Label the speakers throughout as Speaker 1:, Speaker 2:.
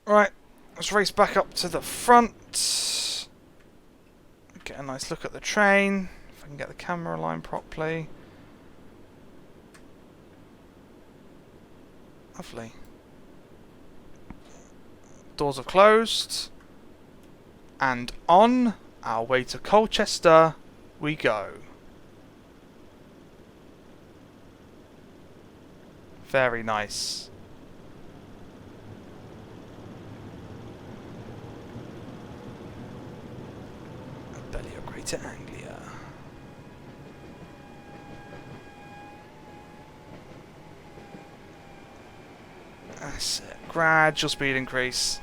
Speaker 1: Right, let's race back up to the front. Get a nice look at the train. If I can get the camera aligned properly. Lovely. Doors are closed. And on our way to Colchester we go. Very nice. Belly of Greater Anglia. That's it. Gradual speed increase.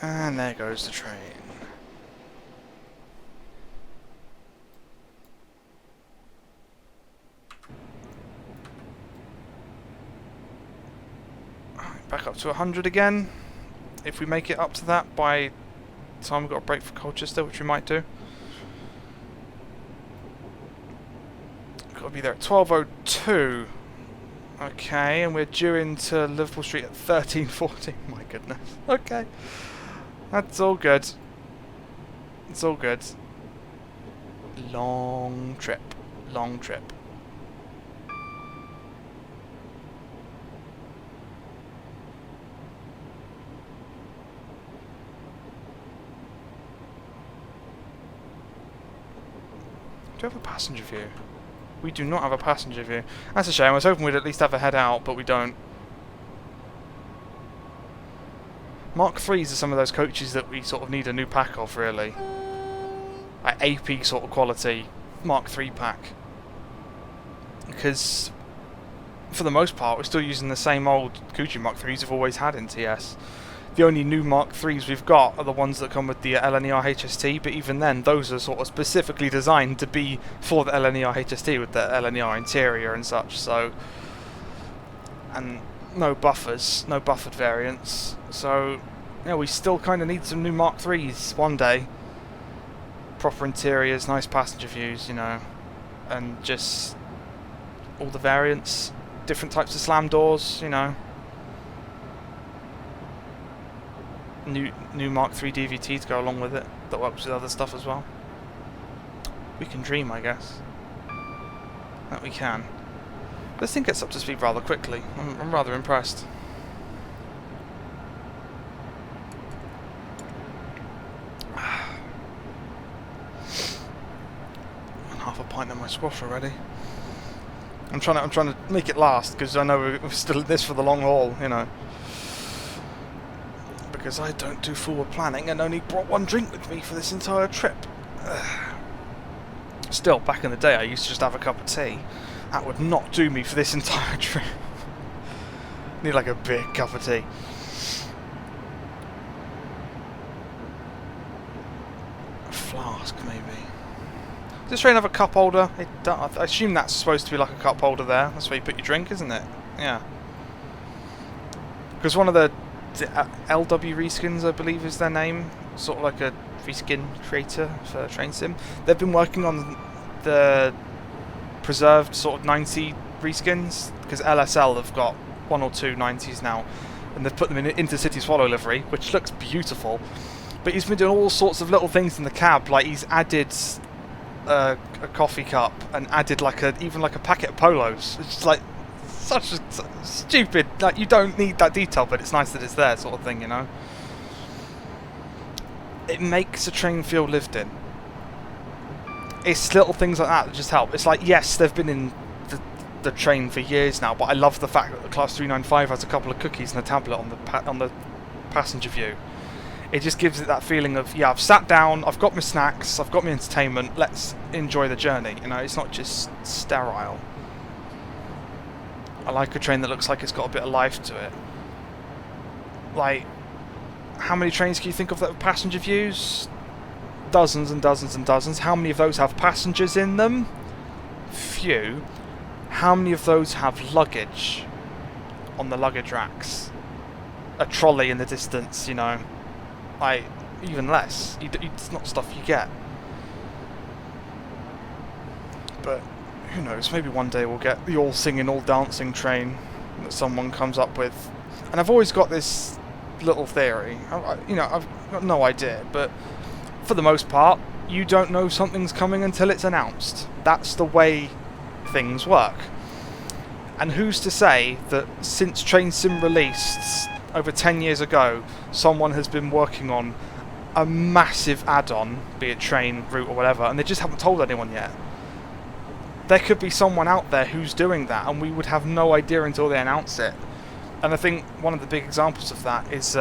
Speaker 1: And there goes the train. Back up to 100 again. If we make it up to that by the time we've got a break for Colchester, which we might do. Got to be there at 12:02. Okay, and we're due into Liverpool Street at 13:40. My goodness. Okay. That's all good. It's all good. Long trip. Long trip. Do we have a passenger view? We do not have a passenger view. That's a shame. I was hoping we'd at least have a head out, but we don't. Mark 3s are some of those coaches that we sort of need a new pack of, really. Like AP sort of quality Mark 3 pack. Because, for the most part, we're still using the same old Gucci Mark 3s we've always had in TS. The only new Mark 3s we've got are the ones that come with the LNER HST, but even then, those are sort of specifically designed to be for the LNER HST with the LNER interior and such, so... And no buffers, no buffered variants, so... Yeah, we still kind of need some new Mark 3s one day. Proper interiors, nice passenger views, you know, and just... all the variants, different types of slam doors, you know. New Mark 3 DVT to go along with it that works with other stuff as well. We can dream, I guess. That we can. This thing gets up to speed rather quickly. I'm rather impressed. And half a pint of my squash already. I'm trying to make it last because I know we're still in this for the long haul, you know. Because I don't do forward planning and only brought one drink with me for this entire trip. Still, back in the day I used to just have a cup of tea. That would not do me for this entire trip. Need like a big cup of tea. A flask, maybe. Does this train have a cup holder? I assume that's supposed to be like a cup holder there. That's where you put your drink, isn't it? Yeah. Because one of the LW Reskins, I believe is their name, sort of like a reskin creator for Train Sim. They've been working on the preserved sort of 90 reskins, because LSL have got one or two 90s now, and they've put them in Intercity Swallow livery, which looks beautiful. But he's been doing all sorts of little things in the cab, like he's added a coffee cup and added like even like a packet of polos. It's just like such a stupid, like, you don't need that detail, but it's nice that it's there, sort of thing, you know. It makes a train feel lived in. It's little things like that just help. It's like, yes, they've been in the train for years now, but I love the fact that the Class 395 has a couple of cookies and a tablet on the passenger view. It just gives it that feeling of, yeah, I've sat down, I've got my snacks, I've got my entertainment, let's enjoy the journey, you know. It's not just sterile. I like a train that looks like it's got a bit of life to it. Like, how many trains can you think of that have passenger views? Dozens and dozens and dozens. How many of those have passengers in them? Few. How many of those have luggage on the luggage racks? A trolley in the distance, you know. Like, even less. It's not stuff you get. But who knows, maybe one day we'll get the all singing, all dancing train that someone comes up with. And I've always got this little theory. I've got no idea, but for the most part, you don't know something's coming until it's announced. That's the way things work. And who's to say that since Train Sim released over 10 years ago, someone has been working on a massive add-on, be it train, route or whatever, and they just haven't told anyone yet. There could be someone out there who's doing that, and we would have no idea until they announce it. And I think one of the big examples of that is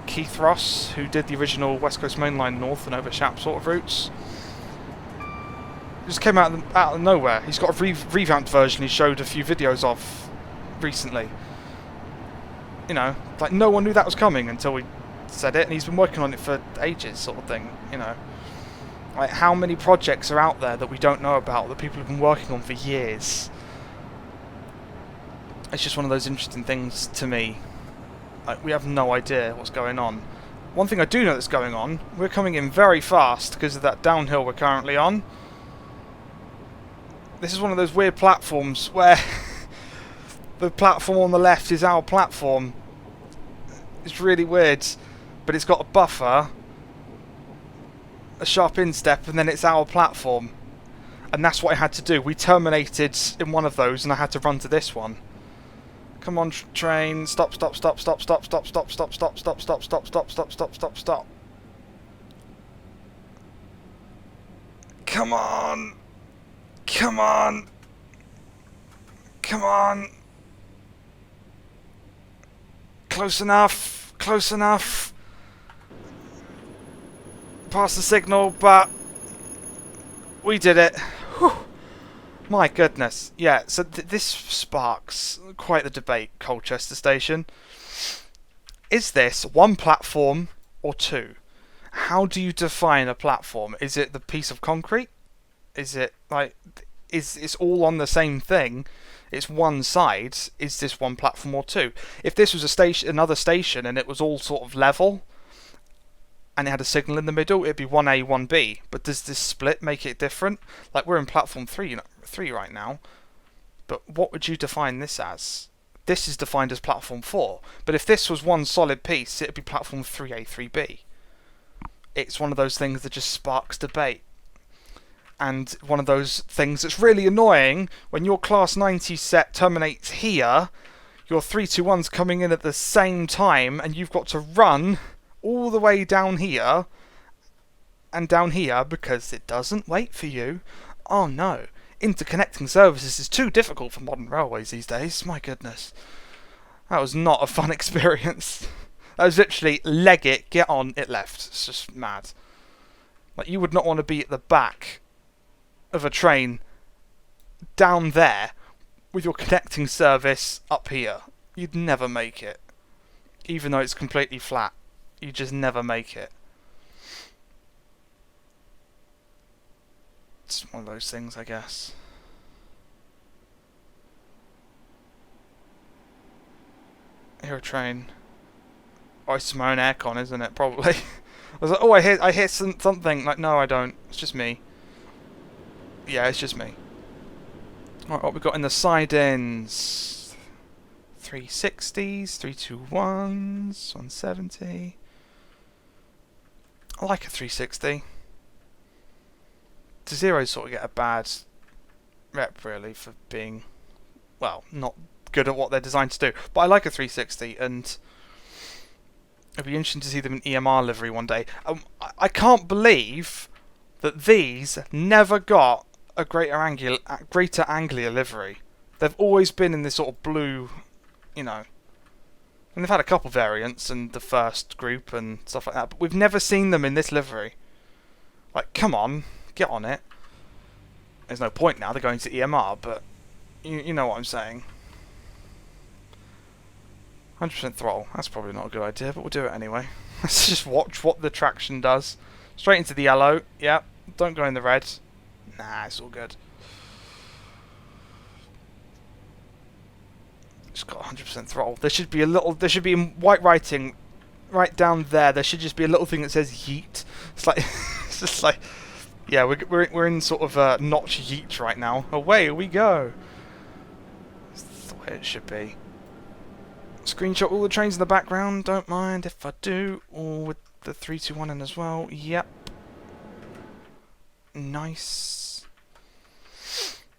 Speaker 1: Keith Ross, who did the original West Coast Main Line North and over Shap sort of routes. It just came out of nowhere. He's got a revamped version he showed a few videos of recently. You know, like no one knew that was coming until we said it, and he's been working on it for ages, sort of thing, you know. Like, how many projects are out there that we don't know about, that people have been working on for years? It's just one of those interesting things to me. Like, we have no idea what's going on. One thing I do know that's going on, we're coming in very fast because of that downhill we're currently on. This is one of those weird platforms where the platform on the left is our platform. It's really weird, but it's got a buffer, a sharp instep, and then it's our platform. And that's what I had to do. We terminated in one of those and I had to run to this one. Come on, train, stop, stop, stop, stop, stop, stop, stop, stop, stop, stop, stop, stop, stop, stop, stop, stop, stop. Come on. Come on. Come on. Close enough. Close enough. Past the signal, but we did it. Whew. My goodness. Yeah, so this sparks quite the debate, Colchester Station. Is this one platform or two? How do you define a platform? Is it the piece of concrete? Is it like, is it's all on the same thing? It's one side. Is this one platform or two? If this was a station, another station, and it was all sort of level, and it had a signal in the middle, it'd be 1A, 1B. But does this split make it different? Like, we're in platform 3 right now, but what would you define this as? This is defined as platform 4, but if this was one solid piece, it'd be platform 3A, 3B. It's one of those things that just sparks debate. And one of those things that's really annoying when your class 90 set terminates here, your 321's coming in at the same time, and you've got to run all the way down here and down here because it doesn't wait for you. Oh no, interconnecting services is too difficult for modern railways these days. My goodness, that was not a fun experience. That was literally leg it, get on, it left. It's just mad. Like, you would not want to be at the back of a train down there with your connecting service up here. You'd never make it, even though it's completely flat. You just never make it. It's one of those things, I guess. I hear a train. Oh, it's my own aircon, isn't it? Probably. I was like, oh, I hear something. Like, no, I don't. It's just me. Yeah, it's just me. Alright, what we got in the side ends? 360s, 321s, 170. I like a 360. The Zeros sort of get a bad rep, really, for being, well, not good at what they're designed to do. But I like a 360, and it'd be interesting to see them in EMR livery one day. I can't believe that these never got a greater Anglia livery. They've always been in this sort of blue, you know. And they've had a couple variants in the first group and stuff like that, but we've never seen them in this livery. Like, come on, get on it. There's no point now, they're going to EMR, but you know what I'm saying. 100% throttle, that's probably not a good idea, but we'll do it anyway. Let's just watch what the traction does. Straight into the yellow, yep, don't go in the red. Nah, it's all good. Just got 100% throttle. There should be in white writing, right down there, there should just be a little thing that says yeet. It's like, it's just like, Yeah, we're in sort of notch yeet right now. Away we go. That's the way it should be. Screenshot all the trains in the background. Don't mind if I do. Or with the 321 in as well. Yep. Nice.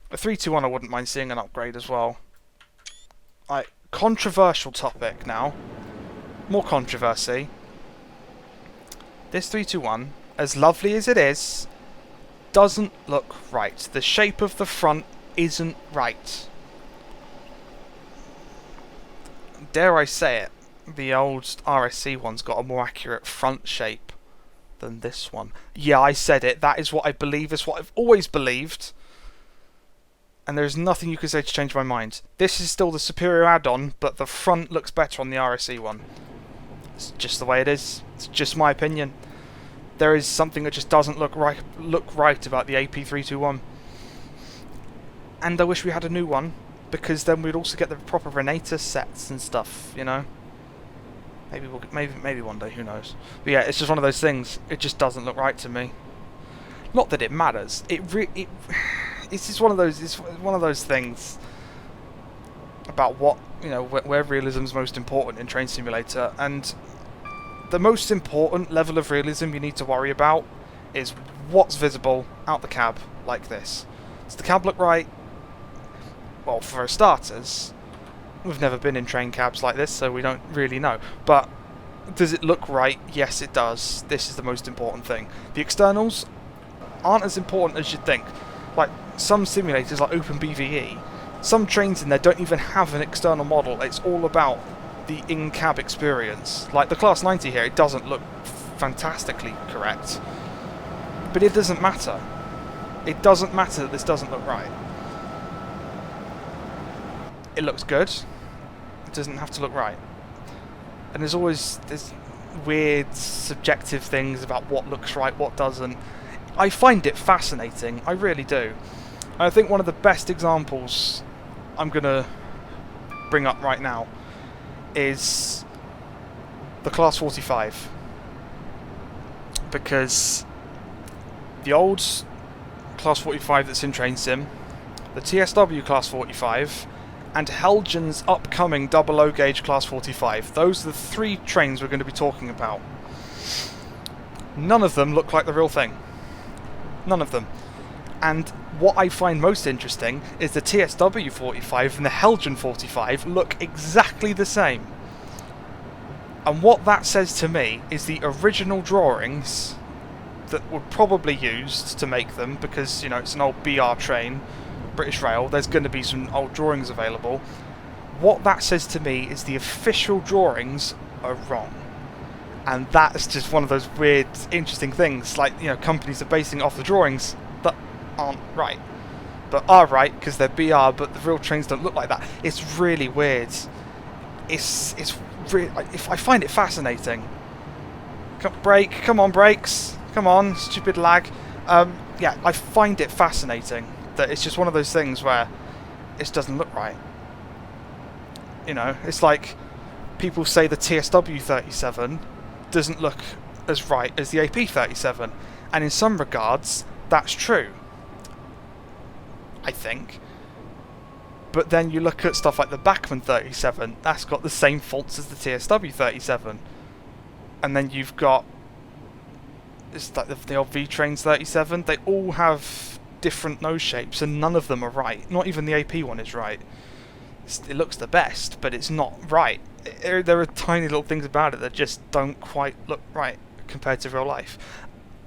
Speaker 1: The 321 I wouldn't mind seeing an upgrade as well. Right, controversial topic now. More controversy. This 321, as lovely as it is, doesn't look right. The shape of the front isn't right. Dare I say it, the old RSC one's got a more accurate front shape than this one. Yeah, I said it. That is what I believe. It's what I've always believed. And there's nothing you can say to change my mind. This is still the superior add-on, but the front looks better on the RSC one. It's just the way it is. It's just my opinion. There is something that just doesn't look right about the AP321. And I wish we had a new one, because then we'd also get the proper Renator sets and stuff, you know. Maybe one day, who knows. But yeah, it's just one of those things. It just doesn't look right to me. Not that it matters. It's just one of those. It's one of those things about what, you know, where realism's most important in Train Simulator, and the most important level of realism you need to worry about is what's visible out the cab like this. Does the cab look right? Well, for starters, we've never been in train cabs like this, so we don't really know. But does it look right? Yes, it does. This is the most important thing. The externals aren't as important as you'd think. Like some simulators, like OpenBVE, some trains in there don't even have an external model. It's all about the in-cab experience. Like the Class 90 here, it doesn't look fantastically correct. But it doesn't matter. It doesn't matter that this doesn't look right. It looks good. It doesn't have to look right. And there's weird subjective things about what looks right, what doesn't. I find it fascinating. I really do. And I think one of the best examples I'm going to bring up right now is the Class 45. Because the old Class 45 that's in Train Sim, the TSW Class 45, and Helgen's upcoming 00 gauge Class 45. Those are the three trains we're going to be talking about. None of them look like the real thing. None of them. And what I find most interesting is the TSW 45 and the Helgen 45 look exactly the same. And what that says to me is the original drawings that were probably used to make them, because, you know, it's an old BR train, British Rail, there's going to be some old drawings available. What that says to me is the official drawings are wrong. And that's just one of those weird, interesting things. Like, you know, companies are basing it off the drawings that aren't right, but are right because they're BR, but the real trains don't look like that. It's really weird. It's really, I find it fascinating. Come on, brakes. Come on, stupid lag. Yeah, I find it fascinating that it's just one of those things where it just doesn't look right. You know, it's like people say the TSW 37 doesn't look as right as the AP 37, and in some regards that's true, I think. But then you look at stuff like the Bachmann 37, that's got the same faults as the TSW 37, and then you've got, it's like the old V-Trains 37, they all have different nose shapes and none of them are right. Not even the AP one is right. It looks the best, but it's not right. There are tiny little things about it that just don't quite look right compared to real life.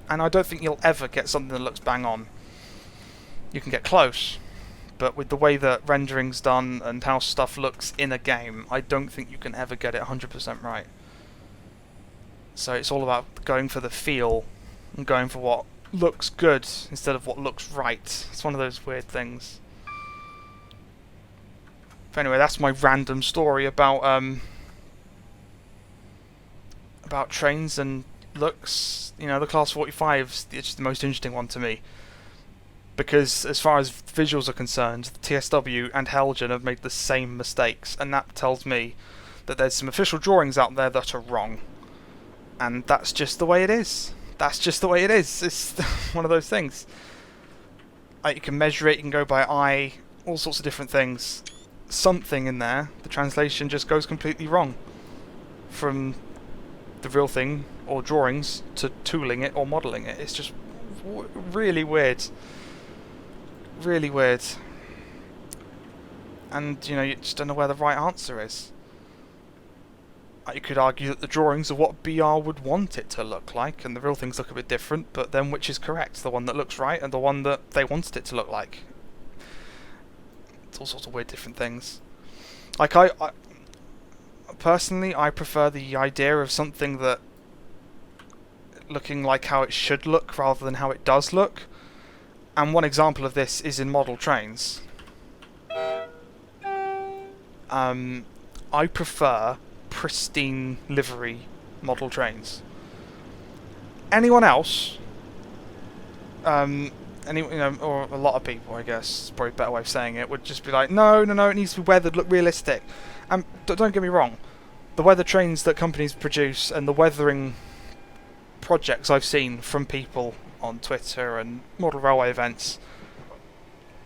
Speaker 1: And I don't think you'll ever get something that looks bang on. You can get close, but with the way that rendering's done and how stuff looks in a game, I don't think you can ever get it 100% right. So it's all about going for the feel and going for what looks good instead of what looks right. It's one of those weird things. But anyway, that's my random story about trains and looks. You know, the Class 45's it's the most interesting one to me, because as far as visuals are concerned, the TSW and Helgen have made the same mistakes, and that tells me that there's some official drawings out there that are wrong, and that's just the way it is. That's just the way it is. It's one of those things. Like, you can measure it, you can go by eye, all sorts of different things. Something in there, the translation just goes completely wrong. From the real thing, or drawings, to tooling it or modelling it. It's just really weird. Really weird. And, you know, you just don't know where the right answer is. You could argue that the drawings are what BR would want it to look like, and the real things look a bit different, but then which is correct? The one that looks right, and the one that they wanted it to look like? It's all sorts of weird different things. Like, I personally, I prefer the idea of something that looking like how it should look rather than how it does look. And one example of this is in model trains. I prefer pristine livery model trains. Anyone else, or a lot of people, I guess, is probably a better way of saying it, would just be like, no, it needs to be weathered, look realistic. And don't get me wrong, the weather trains that companies produce and the weathering projects I've seen from people on Twitter and model railway events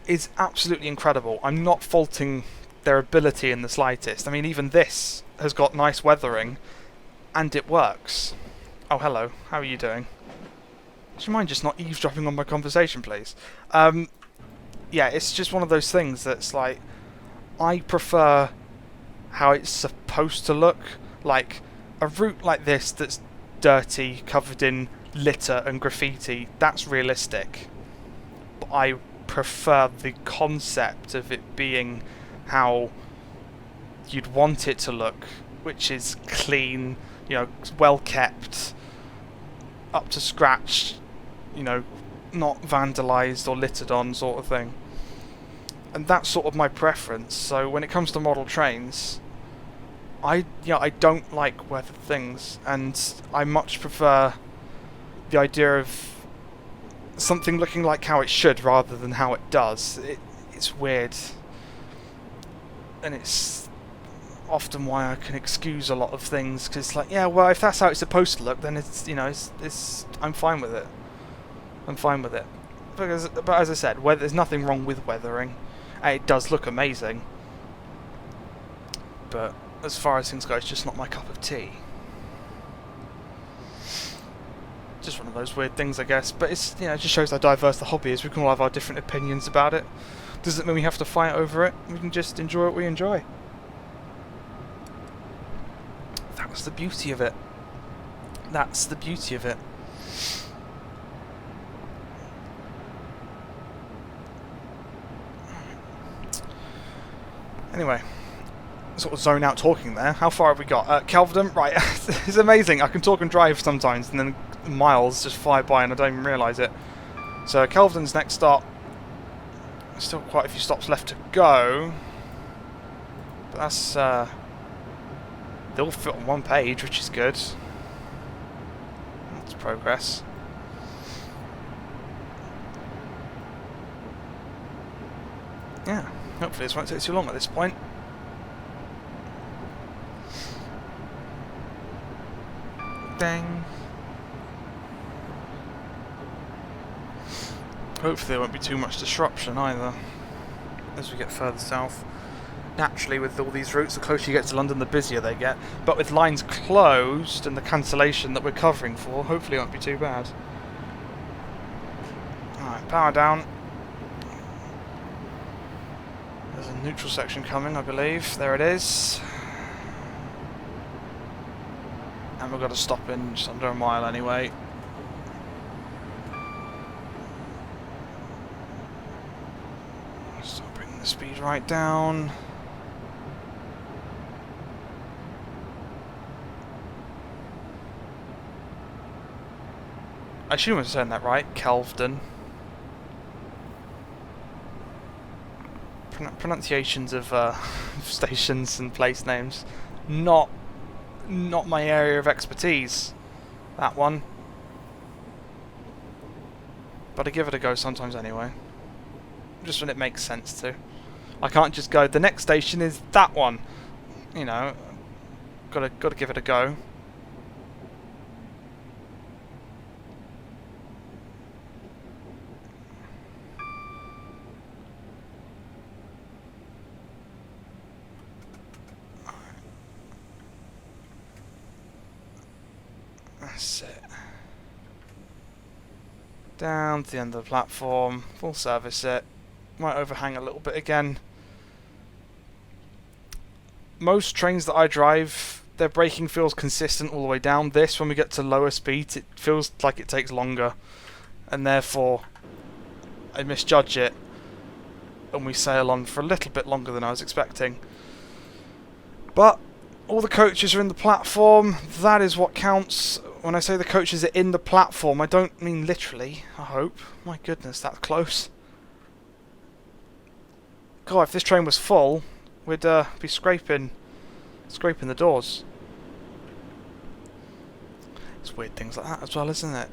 Speaker 1: is absolutely incredible. I'm not faulting their ability in the slightest. I mean, even this has got nice weathering, and it works. Oh, hello. How are you doing? Do you mind just not eavesdropping on my conversation, please? Yeah, it's just one of those things that's like, I prefer how it's supposed to look. Like, a route like this that's dirty, covered in litter and graffiti, that's realistic. But I prefer the concept of it being how you'd want it to look, which is clean, you know, well kept, up to scratch, you know, not vandalised or littered on sort of thing. And that's sort of my preference. So when it comes to model trains, I don't like weathered things, and I much prefer the idea of something looking like how it should rather than how it does. It's weird. And it's often why I can excuse a lot of things, because like, yeah, well, if that's how it's supposed to look, then it's, you know, it's I'm fine with it. I'm fine with it. But as I said, there's nothing wrong with weathering. It does look amazing. But as far as things go, it's just not my cup of tea. Just one of those weird things, I guess. But it's, you know, it just shows how diverse the hobby is. We can all have our different opinions about it. Doesn't mean we have to fight over it. We can just enjoy what we enjoy. That's the beauty of it. That's the beauty of it. Anyway, sort of zone out talking there. How far have we got? Kelvedon? Right. It's amazing. I can talk and drive sometimes, and then miles just fly by and I don't even realise it. So Kelvedon's next stop. Still quite a few stops left to go. But that's... they all fit on one page, which is good. That's progress. Yeah, hopefully this won't take too long at this point. Dang. Hopefully there won't be too much disruption either as we get further south. Naturally, with all these routes, the closer you get to London, the busier they get. But with lines closed and the cancellation that we're covering for, hopefully it won't be too bad. Alright, power down. There's a neutral section coming, I believe. There it is. And we've got to stop in just under a mile anyway. So bring the speed right down. I assume I'm saying that right, Kelvedon. Pronunciations of stations and place names, not my area of expertise, that one. But I give it a go sometimes anyway. Just when it makes sense to. I can't just go, the next station is that one. You know, gotta give it a go. That's it. Down to the end of the platform. We'll service it. Might overhang a little bit again. Most trains that I drive, their braking feels consistent all the way down. This, when we get to lower speeds, it feels like it takes longer. And therefore, I misjudge it. And we sail on for a little bit longer than I was expecting. But all the coaches are in the platform. That is what counts. When I say the coaches are in the platform, I don't mean literally, I hope. My goodness, that's close. God, if this train was full, we'd be scraping the doors. It's weird things like that as well, isn't it?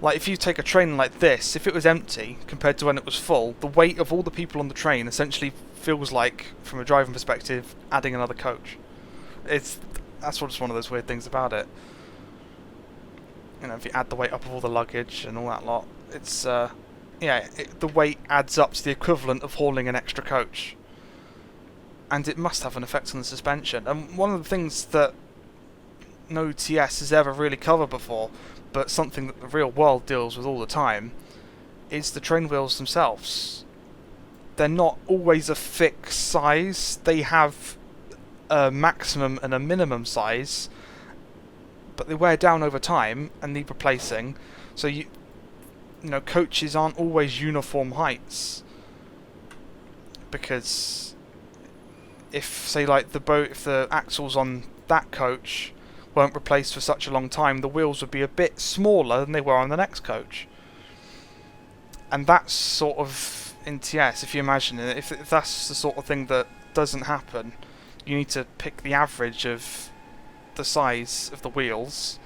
Speaker 1: Like, if you take a train like this, if it was empty compared to when it was full, the weight of all the people on the train essentially feels like, from a driving perspective, adding another coach. That's just one of those weird things about it. You know, if you add the weight up of all the luggage and all that lot, it's the weight adds up to the equivalent of hauling an extra coach. And it must have an effect on the suspension. And one of the things that no TS has ever really covered before, but something that the real world deals with all the time, is the train wheels themselves. They're not always a fixed size. They have a maximum and a minimum size, but they wear down over time and need replacing. So you know, coaches aren't always uniform heights, because if, say, like if the axles on that coach weren't replaced for such a long time, the wheels would be a bit smaller than they were on the next coach. And that's sort of in TS, if you imagine it, if that's the sort of thing that doesn't happen, you need to pick the average of the size of the wheels.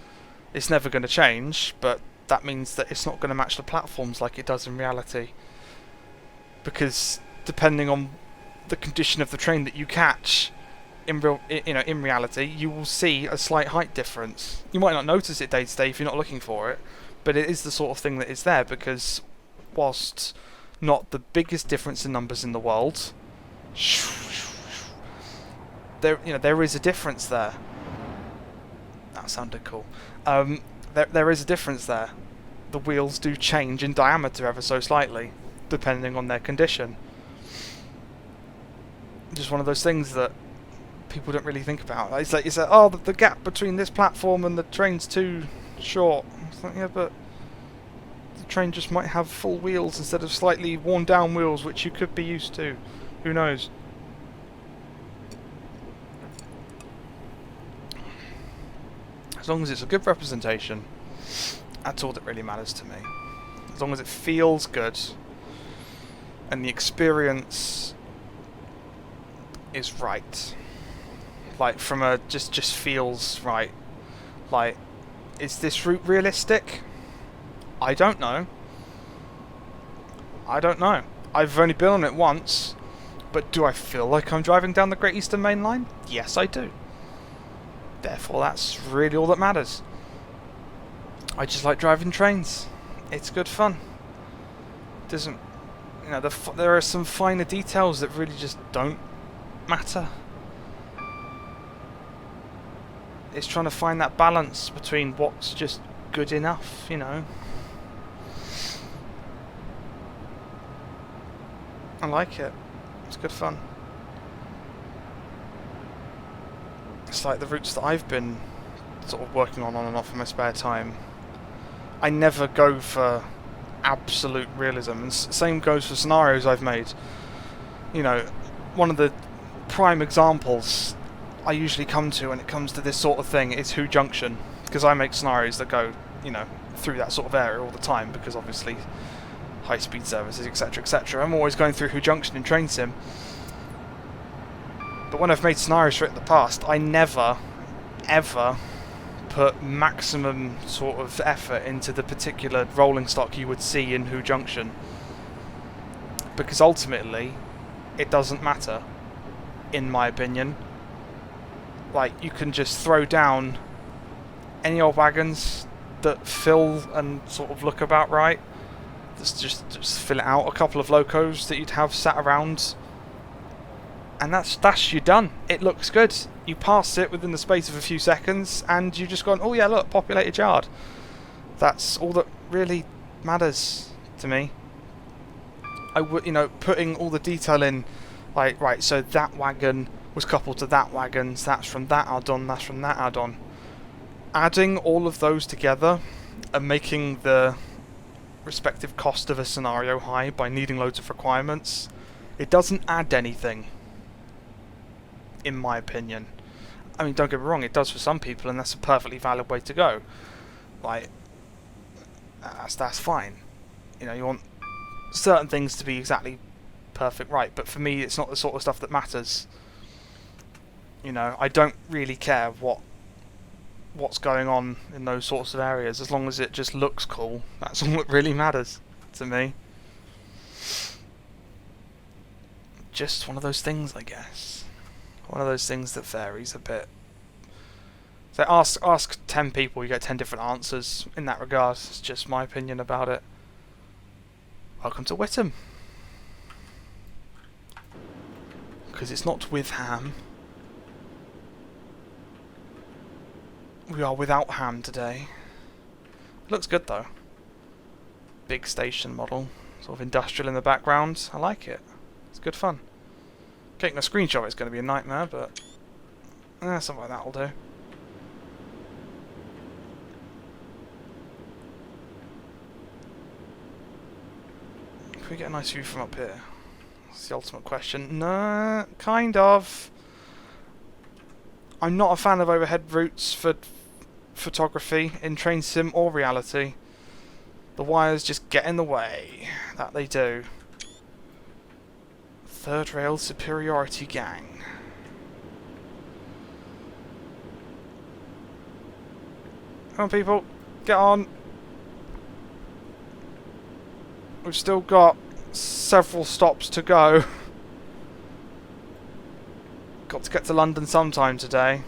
Speaker 1: It's never going to change, but that means that it's not going to match the platforms like it does in reality. Because depending on the condition of the train that you catch, in reality, you will see a slight height difference. You might not notice it day to day if you're not looking for it, but it is the sort of thing that is there, because whilst not the biggest difference in numbers in the world, there is a difference there. That sounded cool. There is a difference there. The wheels do change in diameter ever so slightly, depending on their condition. Just one of those things that people don't really think about. It's like, oh, the gap between this platform and the train's too short. It's like, yeah, but the train just might have full wheels instead of slightly worn down wheels, which you could be used to. Who knows? As long as it's a good representation, that's all that really matters to me. As long as it feels good and the experience is right. Like, from a just feels right. Like, is this route realistic? I don't know. I've only been on it once, but do I feel like I'm driving down the Great Eastern Main Line? Yes, I do. Therefore, that's really all that matters. I just like driving trains. It's good fun. Doesn't, there are some finer details that really just don't matter. It's trying to find that balance between what's just good enough, I like it. It's good fun. It's like the routes that I've been sort of working on and off in my spare time. I never go for absolute realism, and same goes for scenarios I've made. One of the prime examples I usually come to when it comes to this sort of thing is Who Junction, because I make scenarios that go, through that sort of area all the time, because obviously high-speed services, etc., etc. I'm always going through Who Junction in Train Sim. But when I've made scenarios for it in the past, I never, ever put maximum sort of effort into the particular rolling stock you would see in Who Junction. Because ultimately, it doesn't matter, in my opinion. Like, you can just throw down any old wagons that fill and sort of look about right. Just fill it out. A couple of locos that you'd have sat around, and that's you done. It looks good. You pass it within the space of a few seconds, and you've just gone, oh yeah, look, populated yard. That's all that really matters to me. I would, you know, putting all the detail in, like, right, so that wagon was coupled to that wagon, so that's from that add-on, that's from that add-on. Adding all of those together and making the respective cost of a scenario high by needing loads of requirements, it doesn't add anything, in my opinion. I mean, don't get me wrong, it does for some people, and that's a perfectly valid way to go. Like, that's fine. You know, you want certain things to be exactly perfect right, but for me, it's not the sort of stuff that matters. You know, I don't really care what's going on in those sorts of areas, as long as it just looks cool. That's all that really matters to me. Just one of those things, I guess. One of those things that varies a bit. So ask 10 people, you get 10 different answers in that regard. It's just my opinion about it. Welcome to Whittam. Because it's not with ham. We are without ham today. Looks good though. Big station model. Sort of industrial in the background. I like it. It's good fun. Getting a screenshot of it's going to be a nightmare, but something like that will do. Can we get a nice view from up here? That's the ultimate question. No, kind of. I'm not a fan of overhead routes for photography in train sim or reality. The wires just get in the way. That they do. Third rail superiority gang. Come on, people, get on. We've still got several stops to go. Got to get to London sometime today.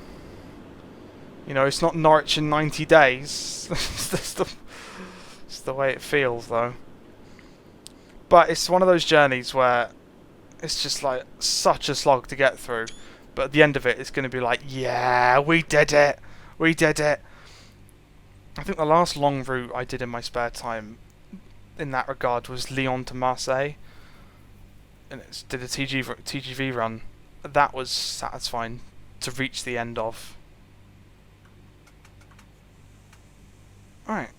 Speaker 1: You know, it's not Norwich in 90 days. It's the way it feels, though. But it's one of those journeys where it's just like such a slog to get through. But at the end of it, it's going to be like, yeah, we did it. We did it. I think the last long route I did in my spare time in that regard was Lyon to Marseille. And it did a TGV run. That was satisfying to reach the end of. Alright.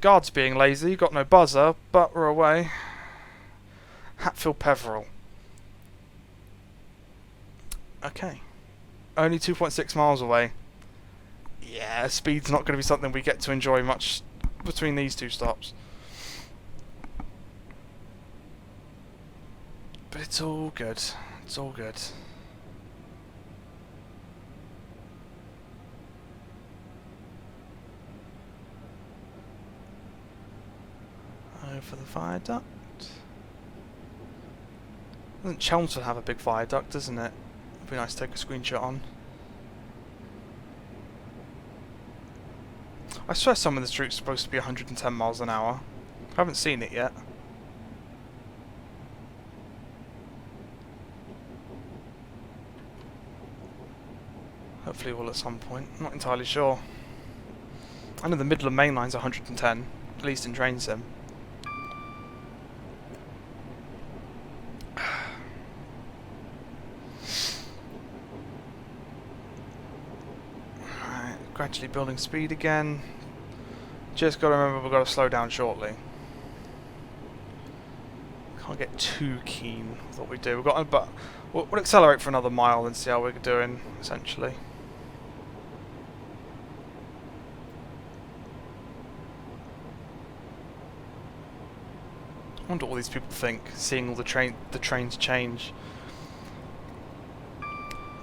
Speaker 1: Guards being lazy, got no buzzer, but we're away. Hatfield Peveril. Okay. Only 2.6 miles away. Yeah, speed's not going to be something we get to enjoy much between these two stops. But it's all good. It's all good. Over the viaduct. Doesn't Chelmsford have a big viaduct, doesn't it? It'd be nice to take a screenshot on. I swear some of this route's supposed to be 110 miles an hour. I haven't seen it yet. Hopefully we'll at some point. I'm not entirely sure. I know the Midland Main Line's 110, at least in train sim. Alright, gradually building speed again. Just gotta remember we've got to slow down shortly. Can't get too keen with what we do. We've got, but we'll accelerate for another mile and see how we're doing, essentially. I wonder what all these people think, seeing all the trains change.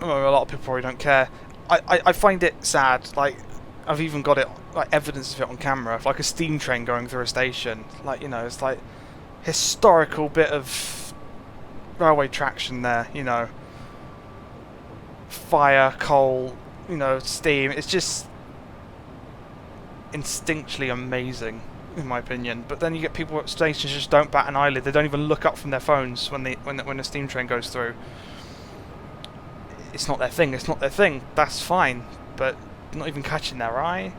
Speaker 1: Oh, a lot of people probably don't care. I find it sad. Like, I've even got it, like, evidence of it on camera, like a steam train going through a station. Like, you know, it's like historical bit of railway traction there. You know, fire, coal, you know, steam. It's just instinctually amazing, in my opinion. But then you get people at stations just don't bat an eyelid. They don't even look up from their phones when a steam train goes through. it's not their thing. It's not their thing. That's fine, but not even catching their eye.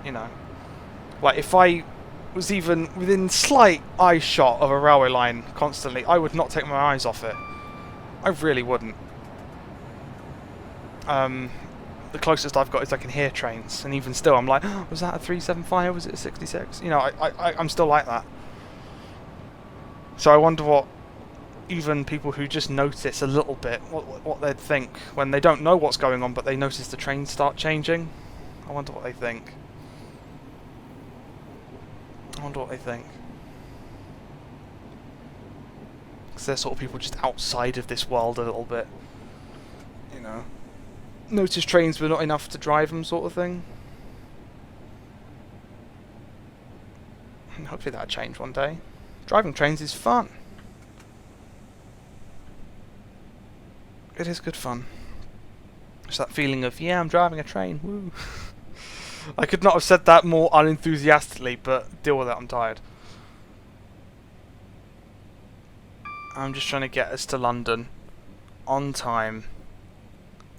Speaker 1: You know, like if I was even within slight eye shot of a railway line constantly, I would not take my eyes off it. I really wouldn't. The closest I've got is I can hear trains, and even still I'm like, oh, was that a 375, was it a 66? You know, I'm still like that. So I wonder what even people who just notice a little bit, what they'd think when they don't know what's going on, but they notice the trains start changing. I wonder what they think. I wonder what they think. Because they're sort of people just outside of this world a little bit. You know. Notice trains but not enough to drive them sort of thing. And hopefully that'll change one day. Driving trains is fun. It is good fun. It's that feeling of, yeah, I'm driving a train, woo. I could not have said that more unenthusiastically, but deal with it, I'm tired. I'm just trying to get us to London on time.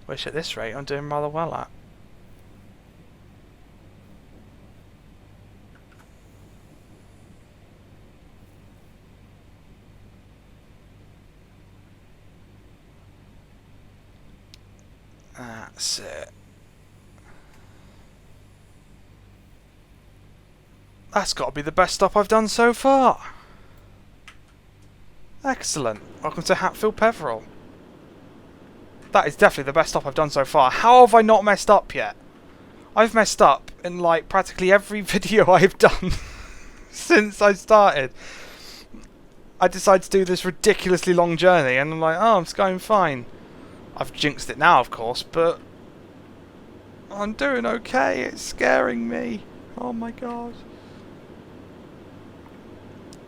Speaker 1: Which at this rate I'm doing rather well at. That's it. That's got to be the best stop I've done so far. Excellent. Welcome to Hatfield Peveril. That is definitely the best stop I've done so far. How have I not messed up yet? I've messed up in like practically every video I've done since I started. I decided to do this ridiculously long journey and I'm like, oh, it's going fine. I've jinxed it now, of course, but I'm doing okay. It's scaring me. Oh my god.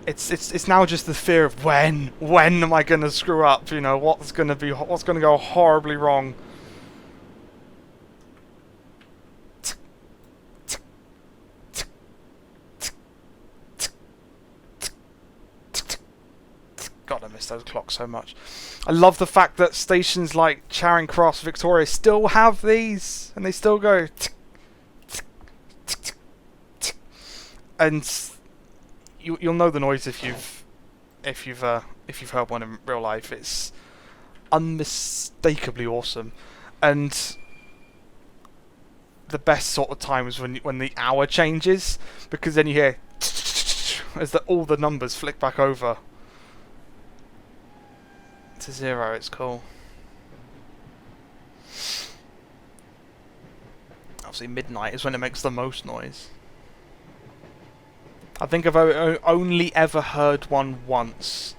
Speaker 1: It's now just the fear of when am I gonna screw up? You know, what's gonna go horribly wrong? God, I miss those clocks so much. I love the fact that stations like Charing Cross, Victoria still have these, and they still go. And you'll know the noise if you've heard one in real life. It's unmistakably awesome, and the best sort of time is when the hour changes, because then you hear as all the numbers flick back over to 0. It's cool. Obviously, midnight is when it makes the most noise. I think I've only ever heard one once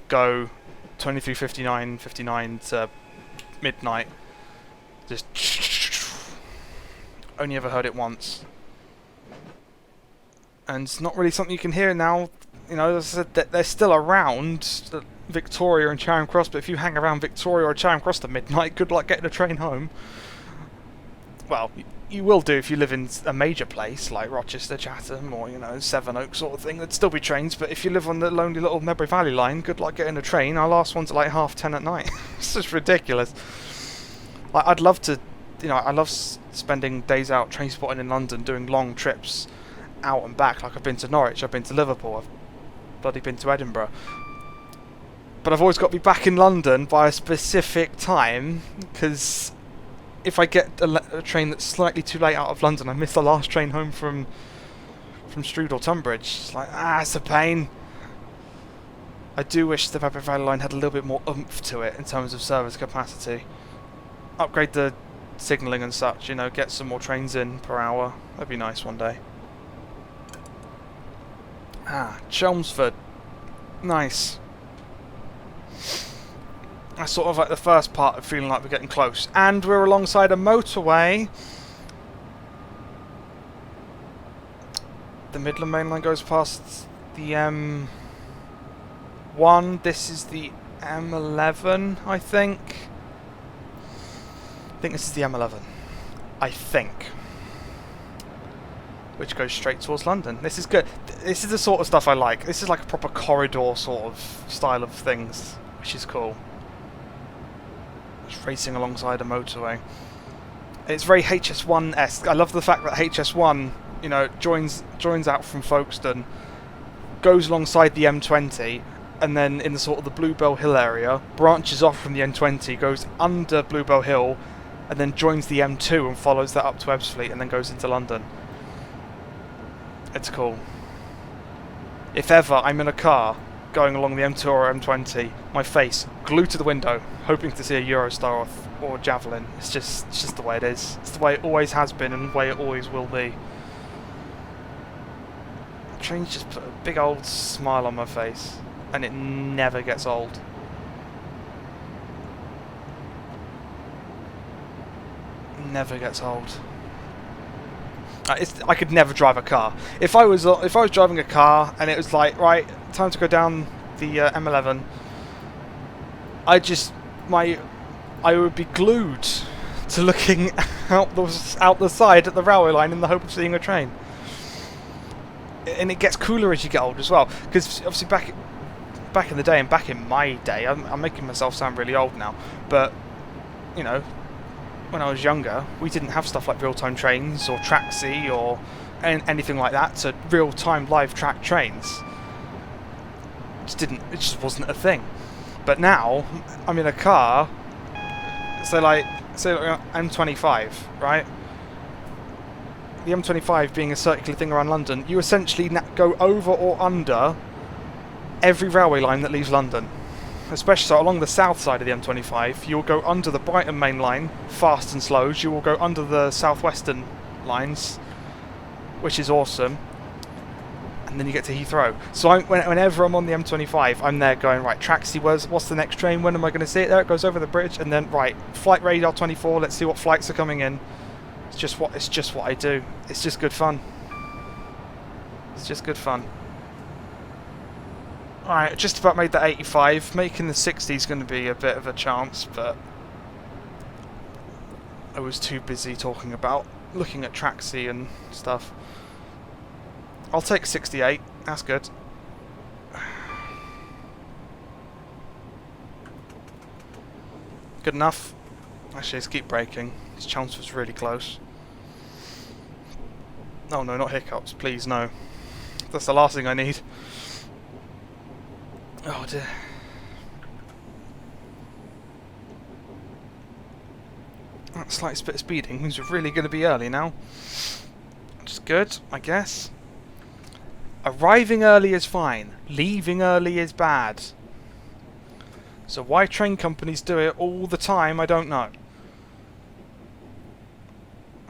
Speaker 1: go 23:59 to midnight. Just only ever heard it once. And it's not really something you can hear now. You know, as I said, that they're still around, Victoria and Charing Cross, but if you hang around Victoria or Charing Cross to midnight, good luck getting a train home. Well, you will do if you live in a major place like Rochester, Chatham, or, you know, Sevenoaks sort of thing. There'd still be trains, but if you live on the lonely little Medway Valley line, good luck getting a train. Our last one's at like 10:30 at night. It's just ridiculous. Like, I'd love to, you know, I love spending days out train spotting in London, doing long trips out and back. Like, I've been to Norwich, I've been to Liverpool, I've bloody been to Edinburgh. But I've always got to be back in London by a specific time, because if I get a train that's slightly too late out of London, I miss the last train home from Strood or Tunbridge. It's like, it's a pain. I do wish the Medway Valley line had a little bit more oomph to it in terms of service capacity. Upgrade the signalling and such, you know, get some more trains in per hour. That'd be nice one day. Chelmsford. Nice. That's sort of like the first part of feeling like we're getting close. And we're alongside a motorway. The Midland Main Line goes past the M1. This is the M11, I think. I think this is the M11. I think. Which goes straight towards London. This is good. This is the sort of stuff I like. This is like a proper corridor sort of style of things, which is cool. Just racing alongside a motorway. It's very HS1-esque. I love the fact that HS1, you know, joins out from Folkestone, goes alongside the M20, and then in the sort of the Bluebell Hill area, branches off from the M20, goes under Bluebell Hill, and then joins the M2 and follows that up to Ebbsfleet, and then goes into London. It's cool. If ever I'm in a car going along the M2 or M20, my face glued to the window, hoping to see a Eurostar or Javelin. It's just the way it is. It's the way it always has been and the way it always will be. Trains just put a big old smile on my face, and it never gets old. Never gets old. I could never drive a car. If I was driving a car and it was like, right, time to go down the M11, I would be glued to looking out the side at the railway line in the hope of seeing a train. And it gets cooler as you get older as well, because obviously back in the day and back in my day, I'm making myself sound really old now, but you know, when I was younger, we didn't have stuff like real-time trains or Traxi or anything like that to real-time live track trains. It just wasn't a thing. But now, I'm in a car, say like M25, right? The M25 being a circular thing around London, you essentially go over or under every railway line that leaves London. Especially so along the south side of the M25, you'll go under the Brighton main line, fast and slows. You will go under the southwestern lines, which is awesome. And then you get to Heathrow. So whenever I'm on the M25, I'm there going, right, Traxi, what's the next train? When am I going to see it? There it goes over the bridge, and then right, flight radar 24. Let's see what flights are coming in. It's just what I do. It's just good fun. It's just good fun. Alright, just about made that 85. Making the 60 is going to be a bit of a chance, but I was too busy talking about looking at Traxi and stuff. I'll take 68. That's good. Good enough. Actually, let's keep braking. This chance was really close. Oh no, not hiccups. Please, no. That's the last thing I need. Oh dear. That slight bit of speeding means we're really going to be early now. Which is good, I guess. Arriving early is fine. Leaving early is bad. So why train companies do it all the time, I don't know.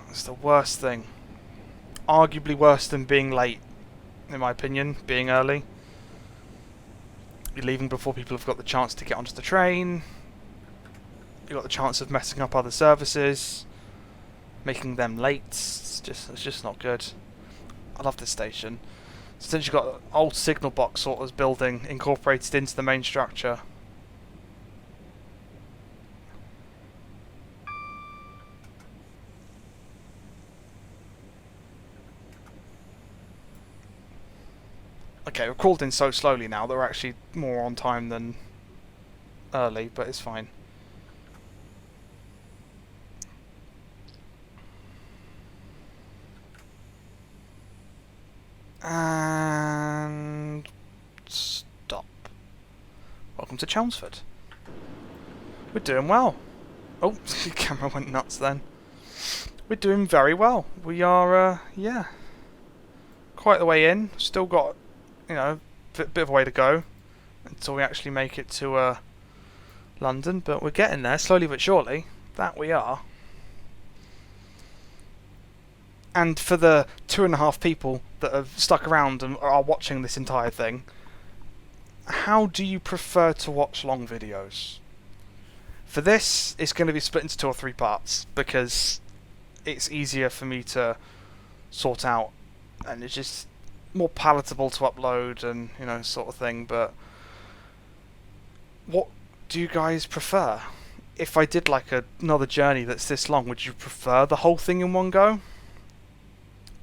Speaker 1: It's the worst thing. Arguably worse than being late, in my opinion, being early. You're leaving before people have got the chance to get onto the train. You've got the chance of messing up other services, making them late. It's just not good. I love this station. Since you've got an old signal box sort of building incorporated into the main structure. Okay, we're crawled in so slowly now that we're actually more on time than early, but it's fine. And stop. Welcome to Chelmsford. We're doing well. Oh, the camera went nuts then. We're doing very well. We are, yeah, quite the way in. Still got, you know, a bit of a way to go until we actually make it to London, but we're getting there slowly but surely. That we are. And for the 2.5 people that have stuck around and are watching this entire thing, how do you prefer to watch long videos? For this, it's going to be split into 2 or 3 parts because it's easier for me to sort out, and it's just more palatable to upload and, you know, sort of thing. But what do you guys prefer? If I did like another journey that's this long, would you prefer the whole thing in one go?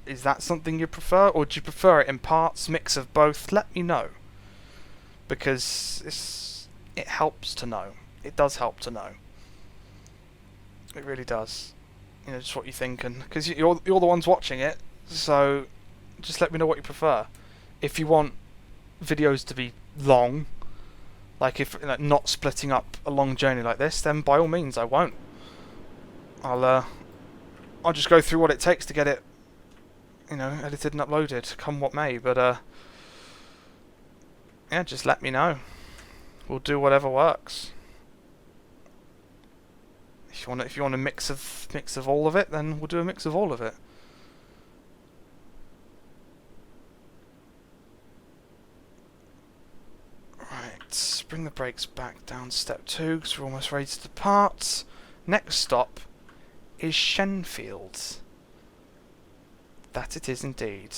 Speaker 1: Is that something you prefer, or do you prefer it in parts, mix of both? Let me know, because it helps to know. It does help to know. It really does. You know, just what you're thinking, because you're the ones watching it. So just let me know what you prefer. If you want videos to be long, like if not splitting up a long journey like this, then by all means I won't. I'll just go through what it takes to get it, edited and uploaded, come what may. But yeah, just let me know. We'll do whatever works. If you want a mix of all of it, then we'll do a mix of all of it. Right, bring the brakes back down step 2 because we're almost ready to depart. Next stop is Shenfield. That it is indeed.